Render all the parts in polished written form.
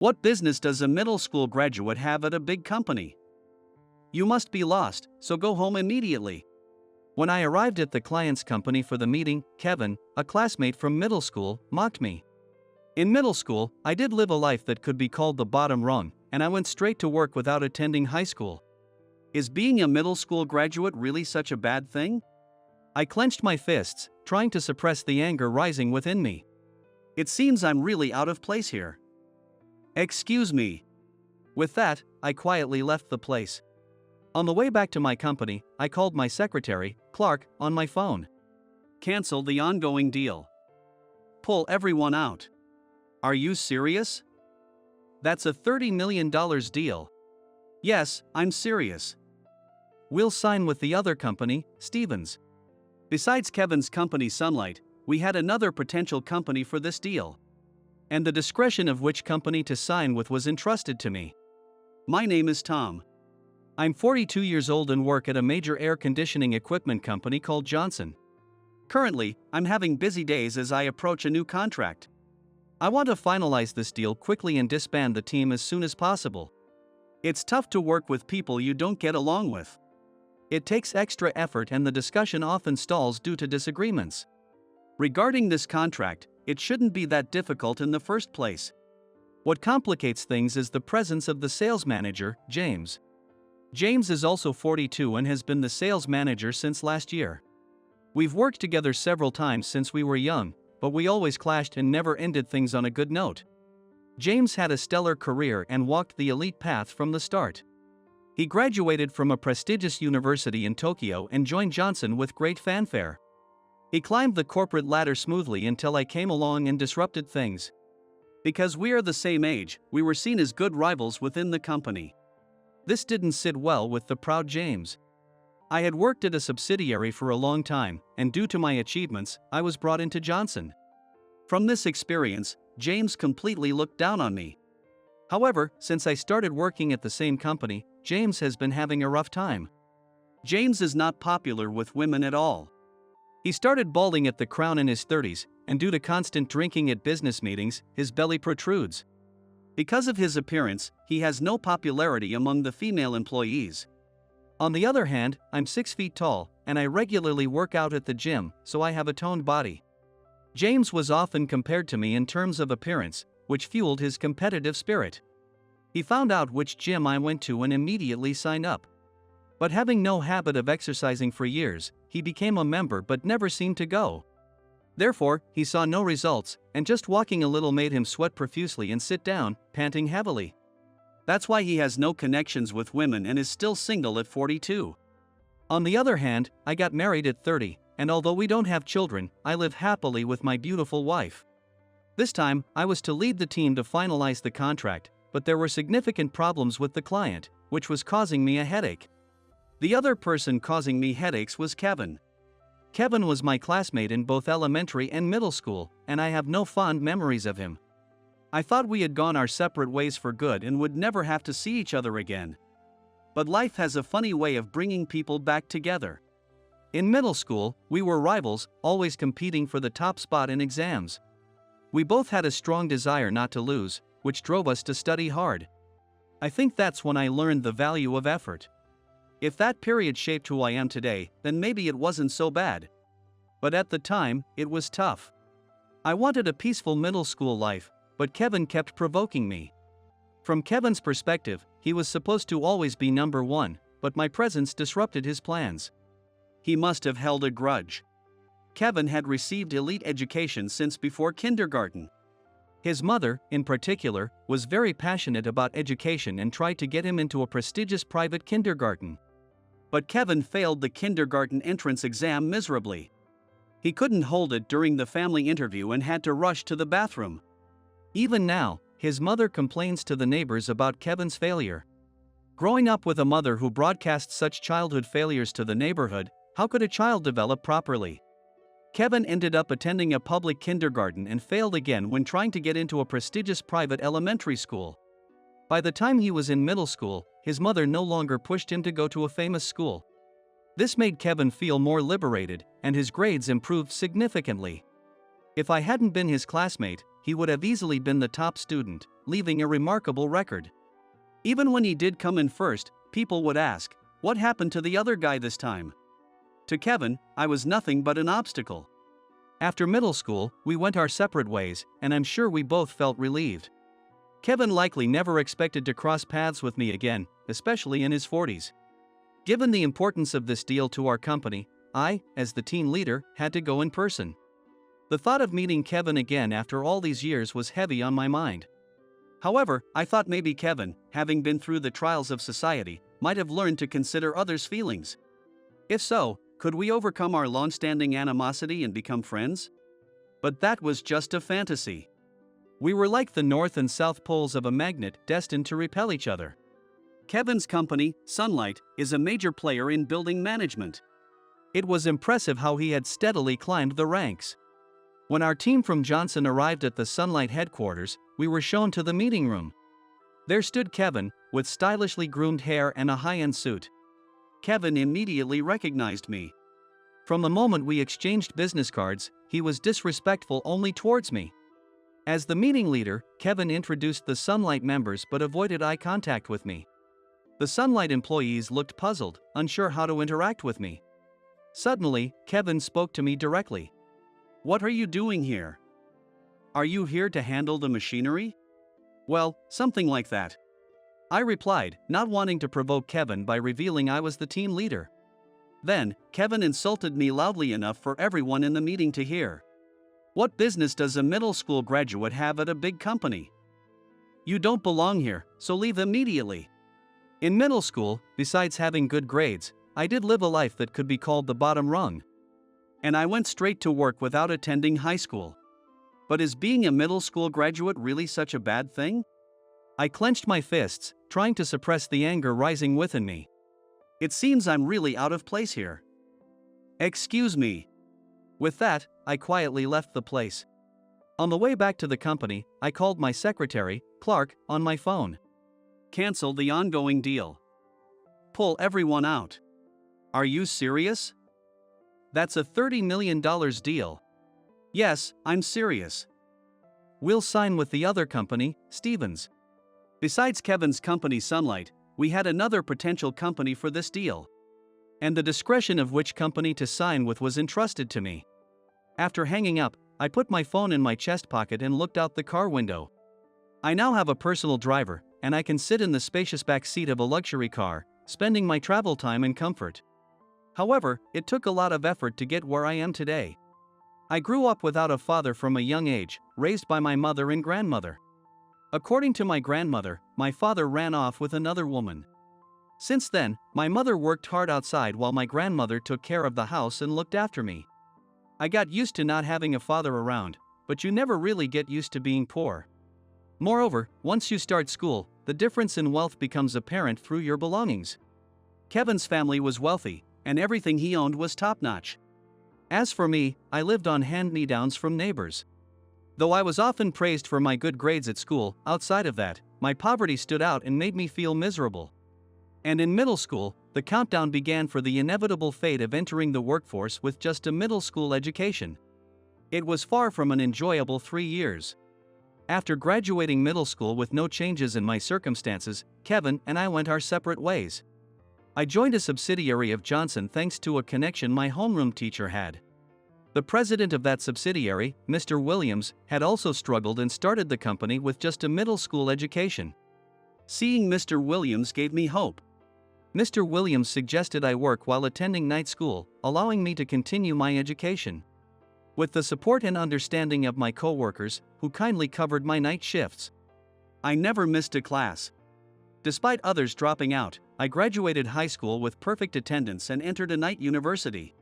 What business does a middle school graduate have at a big company? You must be lost, so go home immediately. When I arrived at the client's company for the meeting, Kevin, a classmate from middle school, mocked me. In middle school, I did live a life that could be called the bottom rung, and I went straight to work without attending high school. Is being a middle school graduate really such a bad thing? I clenched my fists, trying to suppress the anger rising within me. It seems I'm really out of place here. Excuse me. With that, I quietly left the place. On the way back to my company, I called my secretary, Clark, on my phone. Cancel the ongoing deal. Pull everyone out. Are you serious? That's a $30 million deal. Yes, I'm serious. We'll sign with the other company, Stevens. Besides Kevin's company Sunlight, we had another potential company for this deal. And the discretion of which company to sign with was entrusted to me. My name is Tom. I'm 42 years old and work at a major air conditioning equipment company called Johnson. Currently, I'm having busy days as I approach a new contract. I want to finalize this deal quickly and disband the team as soon as possible. It's tough to work with people you don't get along with. It takes extra effort and the discussion often stalls due to disagreements. Regarding this contract, it shouldn't be that difficult in the first place. What complicates things is the presence of the sales manager, James. James is also 42 and has been the sales manager since last year. We've worked together several times since we were young, but we always clashed and never ended things on a good note. James had a stellar career and walked the elite path from the start. He graduated from a prestigious university in Tokyo and joined Johnson with great fanfare. He climbed the corporate ladder smoothly until I came along and disrupted things. Because we are the same age, we were seen as good rivals within the company. This didn't sit well with the proud James. I had worked at a subsidiary for a long time, and due to my achievements, I was brought into Johnson. From this experience, James completely looked down on me. However, since I started working at the same company, James has been having a rough time. James is not popular with women at all. He started balding at the crown in his 30s, and due to constant drinking at business meetings, his belly protrudes. Because of his appearance, he has no popularity among the female employees. On the other hand, I'm 6 feet tall, and I regularly work out at the gym, so I have a toned body. James was often compared to me in terms of appearance, which fueled his competitive spirit. He found out which gym I went to and immediately signed up. But having no habit of exercising for years, he became a member but never seemed to go. Therefore, he saw no results, and just walking a little made him sweat profusely and sit down, panting heavily. That's why he has no connections with women and is still single at 42. On the other hand, I got married at 30, and although we don't have children, I live happily with my beautiful wife. This time, I was to lead the team to finalize the contract, but there were significant problems with the client, which was causing me a headache. The other person causing me headaches was Kevin. Kevin was my classmate in both elementary and middle school, and I have no fond memories of him. I thought we had gone our separate ways for good and would never have to see each other again. But life has a funny way of bringing people back together. In middle school, we were rivals, always competing for the top spot in exams. We both had a strong desire not to lose, which drove us to study hard. I think that's when I learned the value of effort. If that period shaped who I am today, then maybe it wasn't so bad. But at the time, it was tough. I wanted a peaceful middle school life, but Kevin kept provoking me. From Kevin's perspective, he was supposed to always be number one, but my presence disrupted his plans. He must have held a grudge. Kevin had received elite education since before kindergarten. His mother, in particular, was very passionate about education and tried to get him into a prestigious private kindergarten. But Kevin failed the kindergarten entrance exam miserably. He couldn't hold it during the family interview and had to rush to the bathroom. Even now, his mother complains to the neighbors about Kevin's failure. Growing up with a mother who broadcasts such childhood failures to the neighborhood, how could a child develop properly? Kevin ended up attending a public kindergarten and failed again when trying to get into a prestigious private elementary school. By the time he was in middle school, his mother no longer pushed him to go to a famous school. This made Kevin feel more liberated, and his grades improved significantly. If I hadn't been his classmate, he would have easily been the top student, leaving a remarkable record. Even when he did come in first, people would ask, "What happened to the other guy this time?" To Kevin, I was nothing but an obstacle. After middle school, we went our separate ways, and I'm sure we both felt relieved. Kevin likely never expected to cross paths with me again, especially in his 40s. Given the importance of this deal to our company, I, as the team leader, had to go in person. The thought of meeting Kevin again after all these years was heavy on my mind. However, I thought maybe Kevin, having been through the trials of society, might have learned to consider others' feelings. If so, could we overcome our long-standing animosity and become friends? But that was just a fantasy. We were like the north and south poles of a magnet destined to repel each other. Kevin's company, Sunlight, is a major player in building management. It was impressive how he had steadily climbed the ranks. When our team from Johnson arrived at the Sunlight headquarters, we were shown to the meeting room. There stood Kevin, with stylishly groomed hair and a high-end suit. Kevin immediately recognized me. From the moment we exchanged business cards, he was disrespectful only towards me. As the meeting leader, Kevin introduced the Sunlight members but avoided eye contact with me. The Sunlight employees looked puzzled, unsure how to interact with me. Suddenly, Kevin spoke to me directly. "What are you doing here? Are you here to handle the machinery?" "Well, something like that," I replied, not wanting to provoke Kevin by revealing I was the team leader. Then, Kevin insulted me loudly enough for everyone in the meeting to hear. "What business does a middle school graduate have at a big company? You don't belong here, so leave immediately." In middle school, besides having good grades, I did live a life that could be called the bottom rung. And I went straight to work without attending high school. But is being a middle school graduate really such a bad thing? I clenched my fists, trying to suppress the anger rising within me. It seems I'm really out of place here. "Excuse me." With that, I quietly left the place. On the way back to the company, I called my secretary, Clark, on my phone. "Cancel the ongoing deal. Pull everyone out." "Are you serious? That's a $30 million deal." "Yes, I'm serious." "We'll sign with the other company, Stevens." Besides Kevin's company Sunlight, we had another potential company for this deal. And the discretion of which company to sign with was entrusted to me. After hanging up, I put my phone in my chest pocket and looked out the car window. I now have a personal driver, and I can sit in the spacious back seat of a luxury car, spending my travel time in comfort. However, it took a lot of effort to get where I am today. I grew up without a father from a young age, raised by my mother and grandmother. According to my grandmother, my father ran off with another woman. Since then, my mother worked hard outside while my grandmother took care of the house and looked after me. I got used to not having a father around, but you never really get used to being poor. Moreover, once you start school, the difference in wealth becomes apparent through your belongings. Kevin's family was wealthy, and everything he owned was top-notch. As for me, I lived on hand-me-downs from neighbors. Though I was often praised for my good grades at school, outside of that, my poverty stood out and made me feel miserable. And in middle school, the countdown began for the inevitable fate of entering the workforce with just a middle school education. It was far from an enjoyable 3 years. After graduating middle school with no changes in my circumstances, Kevin and I went our separate ways. I joined a subsidiary of Johnson thanks to a connection my homeroom teacher had. The president of that subsidiary, Mr. Williams, had also struggled and started the company with just a middle school education. Seeing Mr. Williams gave me hope. Mr. Williams suggested I work while attending night school, allowing me to continue my education. With the support and understanding of my co-workers, who kindly covered my night shifts, I never missed a class. Despite others dropping out, I graduated high school with perfect attendance and entered a night university.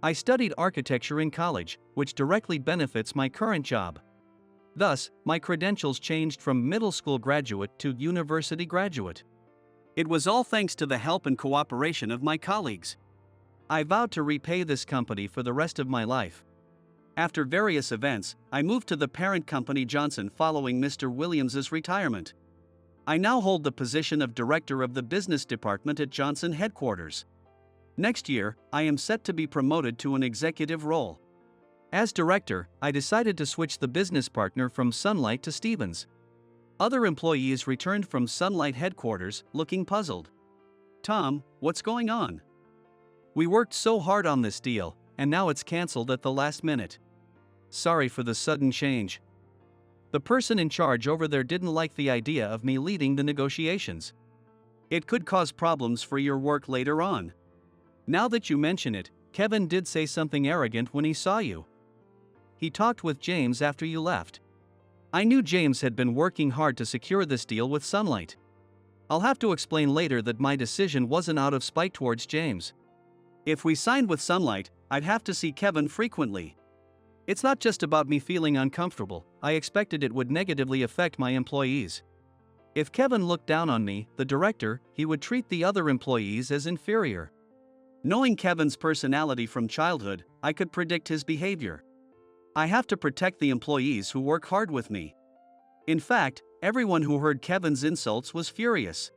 I studied architecture in college, which directly benefits my current job. Thus, my credentials changed from middle school graduate to university graduate. It was all thanks to the help and cooperation of my colleagues. I vowed to repay this company for the rest of my life. After various events, I moved to the parent company Johnson following Mr. Williams's retirement. I now hold the position of director of the business department at Johnson headquarters. Next year, I am set to be promoted to an executive role. As director, I decided to switch the business partner from Sunlight to Stevens. Other employees returned from Sunlight headquarters, looking puzzled. Tom, what's going on? We worked so hard on this deal, and now it's cancelled at the last minute. Sorry for the sudden change. The person in charge over there didn't like the idea of me leading the negotiations. It could cause problems for your work later on. Now that you mention it, Kevin did say something arrogant when he saw you. He talked with James after you left. I knew James had been working hard to secure this deal with Sunlight. I'll have to explain later that my decision wasn't out of spite towards James. If we signed with Sunlight, I'd have to see Kevin frequently. It's not just about me feeling uncomfortable, I expected it would negatively affect my employees. If Kevin looked down on me, the director, he would treat the other employees as inferior. Knowing Kevin's personality from childhood, I could predict his behavior. I have to protect the employees who work hard with me. In fact, everyone who heard Kevin's insults was furious.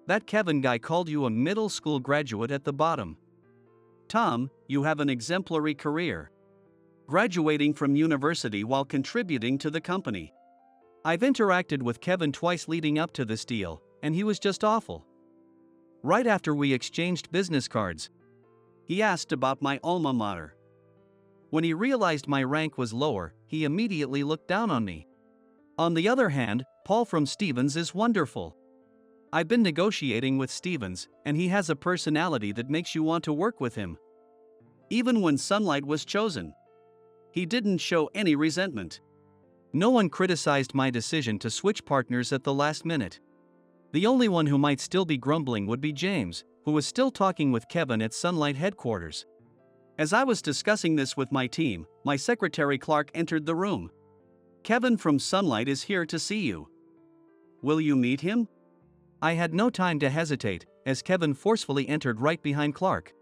That Kevin guy called you a middle school graduate at the bottom. Tom, you have an exemplary career. Graduating from university while contributing to the company. I've interacted with Kevin twice leading up to this deal, and he was just awful. Right after we exchanged business cards, he asked about my alma mater. When he realized my rank was lower, he immediately looked down on me. On the other hand, Paul from Stevens is wonderful. I've been negotiating with Stevens, and he has a personality that makes you want to work with him. Even when Sunlight was chosen, he didn't show any resentment. No one criticized my decision to switch partners at the last minute. The only one who might still be grumbling would be James, who was still talking with Kevin at Sunlight headquarters. As I was discussing this with my team, my secretary Clark entered the room. Kevin from Sunlight is here to see you. Will you meet him? I had no time to hesitate, as Kevin forcefully entered right behind Clark.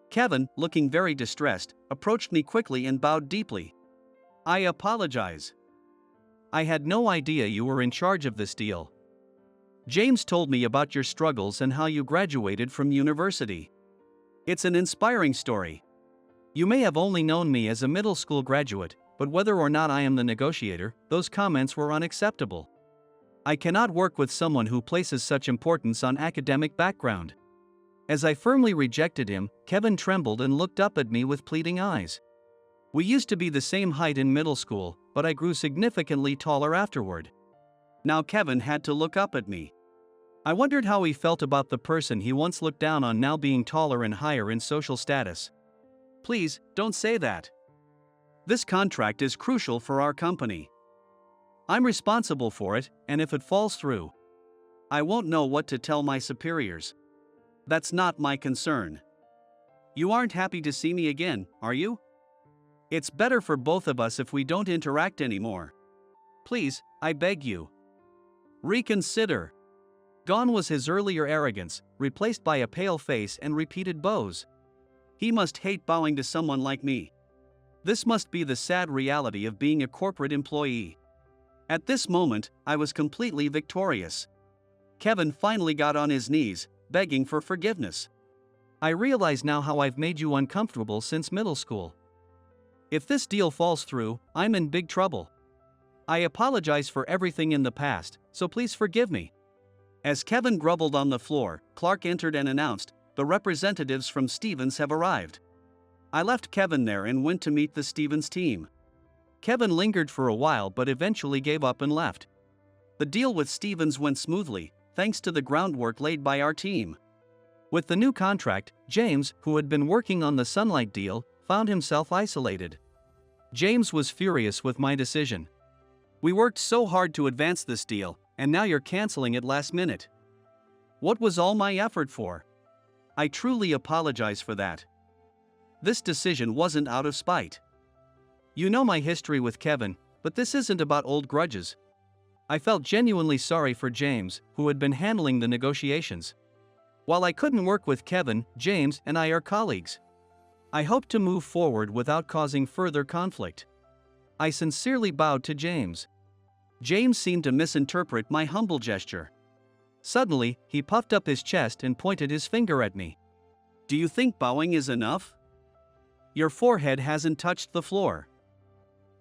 Kevin, looking very distressed, approached me quickly and bowed deeply. I apologize. I had no idea you were in charge of this deal. James told me about your struggles and how you graduated from university. It's an inspiring story. You may have only known me as a middle school graduate, but whether or not I am the negotiator, those comments were unacceptable. I cannot work with someone who places such importance on academic background. As I firmly rejected him, Kevin trembled and looked up at me with pleading eyes. We used to be the same height in middle school, but I grew significantly taller afterward. Now Kevin had to look up at me. I wondered how he felt about the person he once looked down on now being taller and higher in social status. Please, don't say that. This contract is crucial for our company. I'm responsible for it, and if it falls through, I won't know what to tell my superiors. That's not my concern. You aren't happy to see me again, are you? It's better for both of us if we don't interact anymore. Please, I beg you. Reconsider. Gone was his earlier arrogance, replaced by a pale face and repeated bows. He must hate bowing to someone like me. This must be the sad reality of being a corporate employee. At this moment, I was completely victorious. Kevin finally got on his knees, begging for forgiveness. I realize now how I've made you uncomfortable since middle school. If this deal falls through, I'm in big trouble. I apologize for everything in the past, so please forgive me. As Kevin groveled on the floor, Clark entered and announced, "The representatives from Stevens have arrived." I left Kevin there and went to meet the Stevens team. Kevin lingered for a while but eventually gave up and left. The deal with Stevens went smoothly, thanks to the groundwork laid by our team. With the new contract, James, who had been working on the Sunlight deal, found himself isolated. James was furious with my decision. We worked so hard to advance this deal, and now you're canceling it last minute. What was all my effort for? I truly apologize for that. This decision wasn't out of spite. You know my history with Kevin, but this isn't about old grudges. I felt genuinely sorry for James, who had been handling the negotiations. While I couldn't work with Kevin, James and I are colleagues. I hope to move forward without causing further conflict. I sincerely bowed to James. James seemed to misinterpret my humble gesture. Suddenly, he puffed up his chest and pointed his finger at me. Do you think bowing is enough? Your forehead hasn't touched the floor.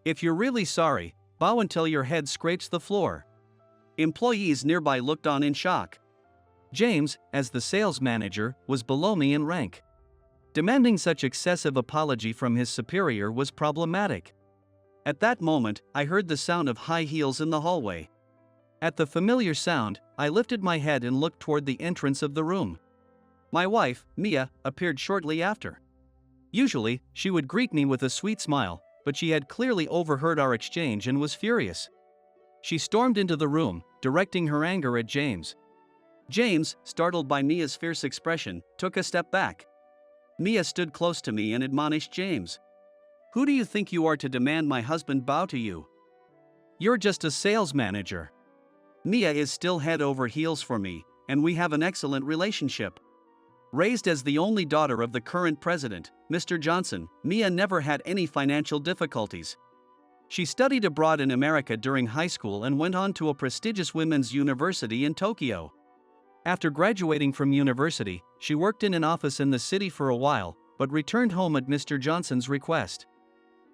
If you're really sorry, bow until your head scrapes the floor. Employees nearby looked on in shock. James, as the sales manager, was below me in rank. Demanding such excessive apology from his superior was problematic. At that moment, I heard the sound of high heels in the hallway. At the familiar sound, I lifted my head and looked toward the entrance of the room. My wife, Mia, appeared shortly after. Usually, she would greet me with a sweet smile, but she had clearly overheard our exchange and was furious. She stormed into the room, directing her anger at James. James, startled by Mia's fierce expression, took a step back. Mia stood close to me and admonished James. "Who do you think you are to demand my husband bow to you? You're just a sales manager." Mia is still head over heels for me, and we have an excellent relationship. Raised as the only daughter of the current president, Mr. Johnson, Mia never had any financial difficulties. She studied abroad in America during high school and went on to a prestigious women's university in Tokyo. After graduating from university, she worked in an office in the city for a while, but returned home at Mr. Johnson's request.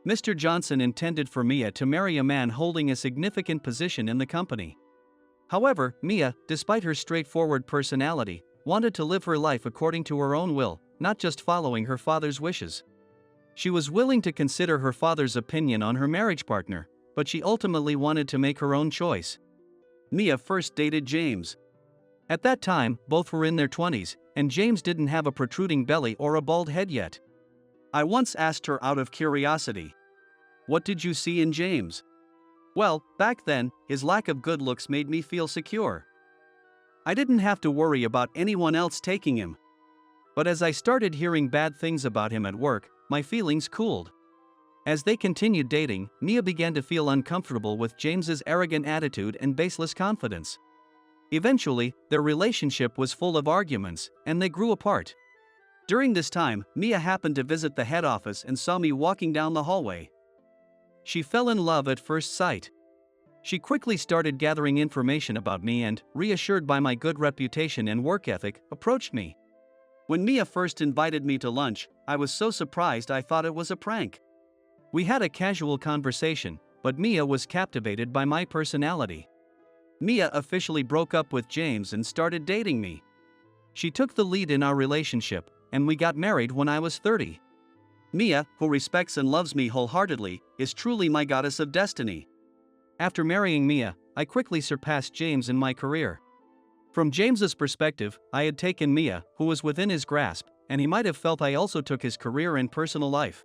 Mr. Johnson intended for Mia to marry a man holding a significant position in the company. However, Mia, despite her straightforward personality, wanted to live her life according to her own will, not just following her father's wishes. She was willing to consider her father's opinion on her marriage partner, but she ultimately wanted to make her own choice. Mia first dated James. At that time, both were in their 20s, and James didn't have a protruding belly or a bald head yet. I once asked her out of curiosity, "What did you see in James?" Well, back then, his lack of good looks made me feel secure. I didn't have to worry about anyone else taking him. But as I started hearing bad things about him at work, my feelings cooled. As they continued dating, Mia began to feel uncomfortable with James's arrogant attitude and baseless confidence. Eventually, their relationship was full of arguments, and they grew apart. During this time, Mia happened to visit the head office and saw me walking down the hallway. She fell in love at first sight. She quickly started gathering information about me and, reassured by my good reputation and work ethic, approached me. When Mia first invited me to lunch, I was so surprised I thought it was a prank. We had a casual conversation, but Mia was captivated by my personality. Mia officially broke up with James and started dating me. She took the lead in our relationship, and we got married when I was 30. Mia, who respects and loves me wholeheartedly, is truly my goddess of destiny. After marrying Mia, I quickly surpassed James in my career. From James's perspective, I had taken Mia, who was within his grasp, and he might have felt I also took his career and personal life.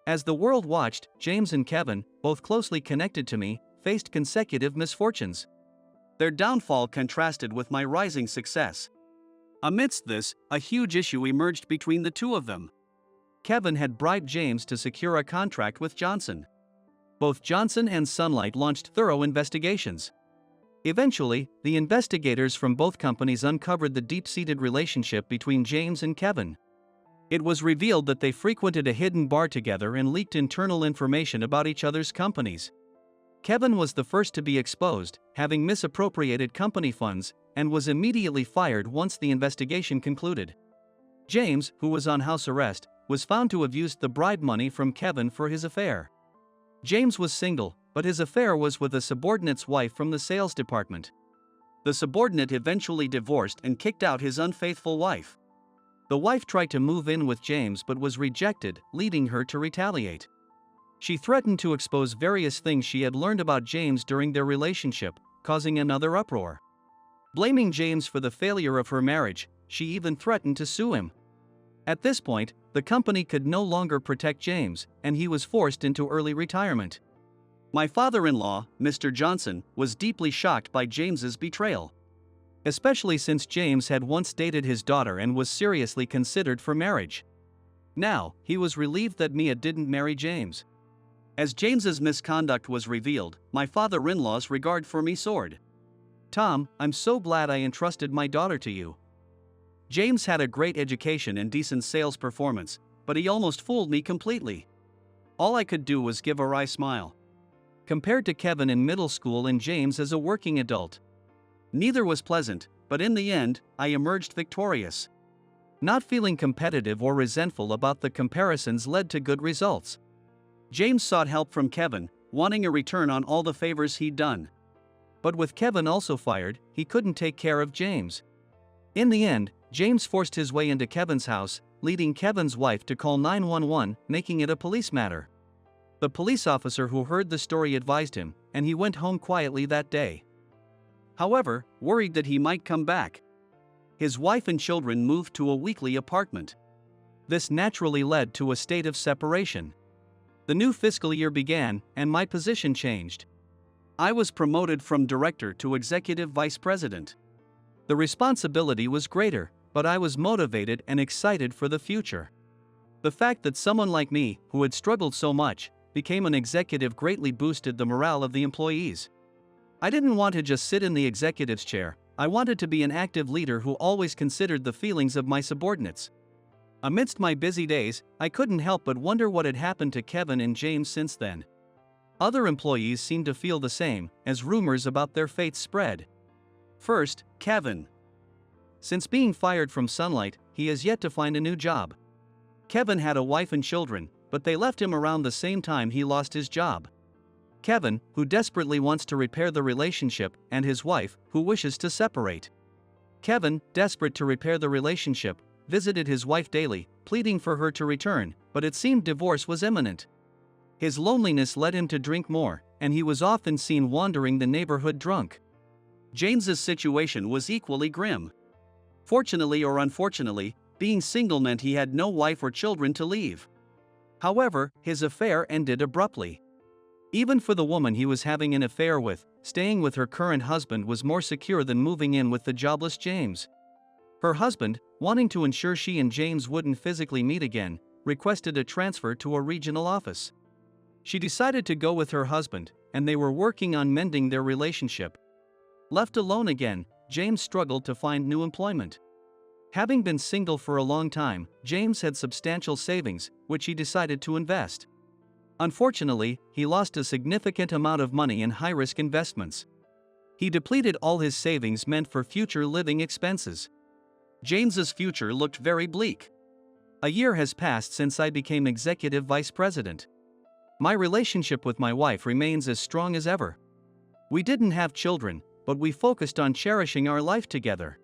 As the world watched, James and Kevin, both closely connected to me, faced consecutive misfortunes. Their downfall contrasted with my rising success. Amidst this, a huge issue emerged between the two of them. Kevin had bribed James to secure a contract with Johnson. Both Johnson and Sunlight launched thorough investigations. Eventually, the investigators from both companies uncovered the deep-seated relationship between James and Kevin. It was revealed that they frequented a hidden bar together and leaked internal information about each other's companies. Kevin was the first to be exposed, having misappropriated company funds, and was immediately fired once the investigation concluded. James, who was on house arrest, was found to have used the bribe money from Kevin for his affair. James was single, but his affair was with a subordinate's wife from the sales department. The subordinate eventually divorced and kicked out his unfaithful wife. The wife tried to move in with James but was rejected, leading her to retaliate. She threatened to expose various things she had learned about James during their relationship, causing another uproar. Blaming James for the failure of her marriage, she even threatened to sue him. At this point, the company could no longer protect James, and he was forced into early retirement. My father-in-law, Mr. Johnson, was deeply shocked by James's betrayal. Especially since James had once dated his daughter and was seriously considered for marriage. Now, he was relieved that Mia didn't marry James. As James's misconduct was revealed, my father-in-law's regard for me soared. "Tom, I'm so glad I entrusted my daughter to you. James had a great education and decent sales performance, but he almost fooled me completely. All I could do was give a wry smile." Compared to Kevin in middle school and James as a working adult. Neither was pleasant, but in the end, I emerged victorious. Not feeling competitive or resentful about the comparisons led to good results. James sought help from Kevin, wanting a return on all the favors he'd done. But with Kevin also fired, he couldn't take care of James. In the end, James forced his way into Kevin's house, leading Kevin's wife to call 911, making it a police matter. The police officer who heard the story advised him, and he went home quietly that day. However, worried that he might come back, his wife and children moved to a weekly apartment. This naturally led to a state of separation. The new fiscal year began, and my position changed. I was promoted from director to executive vice president. The responsibility was greater, but I was motivated and excited for the future. The fact that someone like me, who had struggled so much, became an executive greatly boosted the morale of the employees. I didn't want to just sit in the executive's chair. I wanted to be an active leader who always considered the feelings of my subordinates. Amidst my busy days, I couldn't help but wonder what had happened to Kevin and James since then. Other employees seemed to feel the same, as rumors about their fates spread. First, Kevin. Since being fired from Sunlight, he has yet to find a new job. Kevin had a wife and children, but they left him around the same time he lost his job. Kevin, who desperately wants to repair the relationship, and his wife, who wishes to separate. Kevin, desperate to repair the relationship, visited his wife daily, pleading for her to return, but it seemed divorce was imminent. His loneliness led him to drink more, and he was often seen wandering the neighborhood drunk. James's situation was equally grim. Fortunately or unfortunately, being single meant he had no wife or children to leave. However, his affair ended abruptly. Even for the woman he was having an affair with, staying with her current husband was more secure than moving in with the jobless James. Her husband, wanting to ensure she and James wouldn't physically meet again, requested a transfer to a regional office. She decided to go with her husband, and they were working on mending their relationship. Left alone again, James struggled to find new employment. Having been single for a long time, James had substantial savings, which he decided to invest. Unfortunately, he lost a significant amount of money in high-risk investments. He depleted all his savings meant for future living expenses. James's future looked very bleak. A year has passed since I became executive vice president. My relationship with my wife remains as strong as ever. We didn't have children, but we focused on cherishing our life together.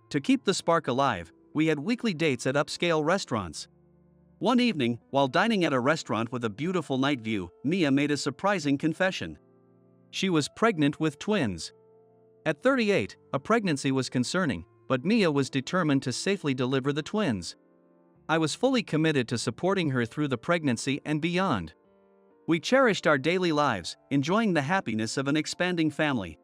To keep the spark alive, we had weekly dates at upscale restaurants. One evening, while dining at a restaurant with a beautiful night view, Mia made a surprising confession. She was pregnant with twins. At 38, a pregnancy was concerning, but Mia was determined to safely deliver the twins. I was fully committed to supporting her through the pregnancy and beyond. We cherished our daily lives, enjoying the happiness of an expanding family.